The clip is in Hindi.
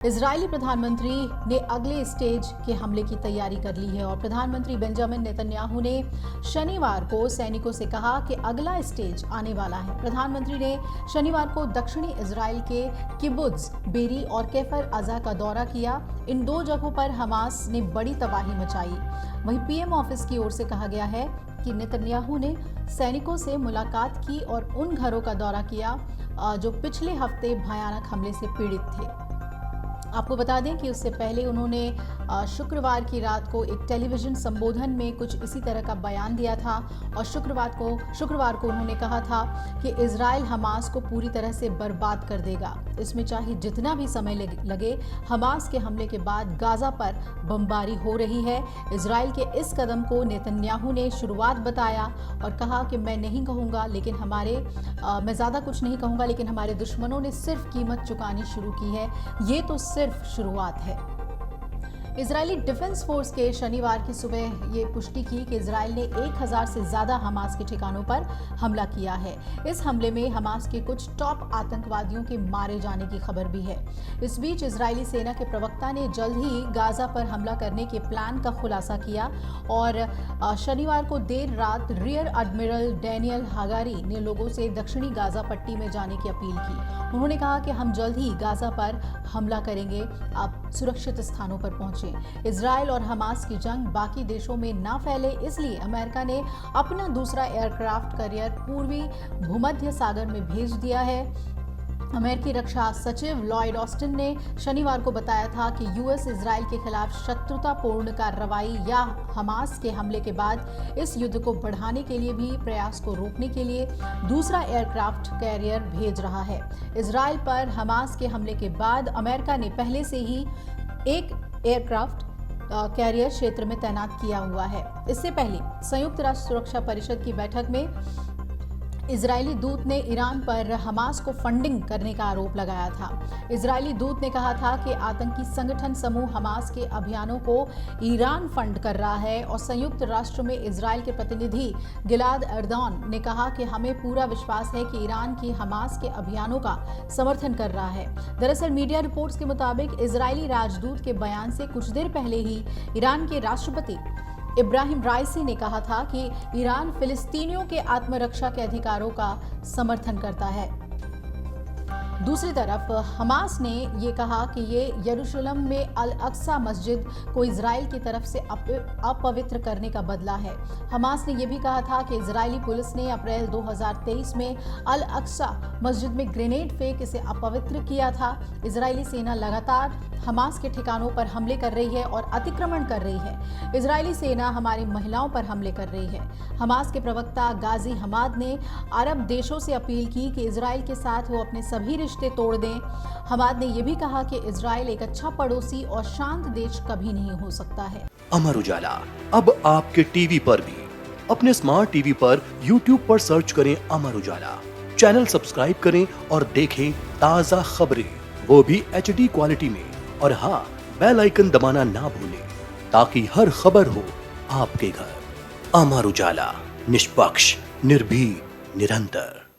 इजरायली प्रधानमंत्री ने अगले स्टेज के हमले की तैयारी कर ली है और प्रधानमंत्री बेंजामिन नेतन्याहू ने शनिवार को सैनिकों से कहा कि अगला स्टेज आने वाला है। प्रधानमंत्री ने शनिवार को दक्षिणी इजराइल के किबुत्ज बेरी और केफर अजा का दौरा किया। इन दो जगहों पर हमास ने बड़ी तबाही मचाई। वहीं पीएम ऑफिस की ओर से कहा गया है कि नेतन्याहू ने सैनिकों से मुलाकात की और उन घरों का दौरा किया जो पिछले हफ्ते भयानक हमले से पीड़ित थे। आपको बता दें कि उससे पहले उन्होंने शुक्रवार की रात को एक टेलीविजन संबोधन में कुछ इसी तरह का बयान दिया था और शुक्रवार को उन्होंने कहा था कि इजराइल हमास को पूरी तरह से बर्बाद कर देगा। इसमें चाहे जितना भी समय लगे। हमास के हमले के बाद गाजा पर बमबारी हो रही है। इजराइल के इस कदम को नेतन्याहू ने शुरुआत बताया और कहा कि मैं ज़्यादा कुछ नहीं कहूँगा, लेकिन हमारे दुश्मनों ने सिर्फ कीमत चुकानी शुरू की है। ये तो सिर्फ शुरुआत है। इजरायली डिफेंस फोर्स के शनिवार की सुबह ये पुष्टि की कि इजराइल ने 1000 से ज्यादा हमास के ठिकानों पर हमला किया है। इस हमले में हमास के कुछ टॉप आतंकवादियों के मारे जाने की खबर भी है। इस बीच इजरायली सेना के प्रवक्ता ने जल्द ही गाजा पर हमला करने के प्लान का खुलासा किया और शनिवार को देर रात रियर एडमिरल डैनियल हागारी ने लोगों से दक्षिणी गाजा पट्टी में जाने की अपील की। उन्होंने कहा कि हम जल्द ही गाजा पर हमला करेंगे, आप सुरक्षित स्थानों पर पहुंचे। इजराइल और हमास की जंग बाकी देशों में ना फैले, इसलिए अमेरिका ने अपना दूसरा एयरक्राफ्ट कैरियर पूर्वी भूमध्य सागर में भेज दिया है। अमेरिकी रक्षा सचिव लॉयड ऑस्टिन ने शनिवार को बताया था कि यूएस इजराइल के खिलाफ शत्रुतापूर्ण कार्रवाई या हमास के हमले के बाद इस युद्ध को बढ़ाने के लिए भी प्रयास को रोकने के लिए दूसरा एयरक्राफ्ट कैरियर भेज रहा है। इजराइल पर हमास के हमले के बाद अमेरिका ने पहले से ही एक एयरक्राफ्ट कैरियर क्षेत्र में तैनात किया हुआ है। इससे पहले संयुक्त राष्ट्र सुरक्षा परिषद की बैठक में इजरायली दूत ने ईरान पर हमास को फंडिंग करने का आरोप लगाया था। इजरायली दूत ने कहा था कि आतंकी संगठन समूह हमास के अभियानों को ईरान फंड कर रहा है और संयुक्त राष्ट्र में इजराइल के प्रतिनिधि गिलाद एर्दोगन ने कहा कि हमें पूरा विश्वास है कि ईरान की हमास के अभियानों का समर्थन कर रहा है। दरअसल मीडिया रिपोर्ट्स के मुताबिक इजरायली राजदूत के बयान से कुछ देर पहले ही ईरान के राष्ट्रपति इब्राहिम राइसी ने कहा था कि ईरान फिलिस्तीनियों के आत्मरक्षा के अधिकारों का समर्थन करता है। दूसरी तरफ हमास ने ये कहा कि ये यरूशलेम में अल अक्सा मस्जिद को इजराइल की तरफ से अपवित्र करने का बदला है। हमास ने यह भी कहा था कि इजरायली पुलिस ने अप्रैल 2023 में अल अक्सा मस्जिद में ग्रेनेड फेंक इसे अपवित्र किया था। इजरायली सेना लगातार हमास के ठिकानों पर हमले कर रही है और अतिक्रमण कर रही है। इजरायली सेना हमारी महिलाओं पर हमले कर रही है। हमास के प्रवक्ता गाजी हमाद ने अरब देशों से अपील की कि इजराइल के साथ वो अपने सभी रिश्ते तोड़ दें। हमाद ने यह भी कहा कि इजराइल एक अच्छा पड़ोसी और शांत देश कभी नहीं हो सकता है। अमर उजाला अब आपके टीवी पर भी। अपने स्मार्ट टीवी पर यूट्यूब पर सर्च करें अमर उजाला, चैनल सब्सक्राइब करें और देखें ताज़ा खबरें, वो भी HD क्वालिटी में। और हाँ, बेल आइकन दबाना ना भूलें ताकि हर खबर हो आपके घर। अमर उजाला, निष्पक्ष, निर्भीक, निरंतर।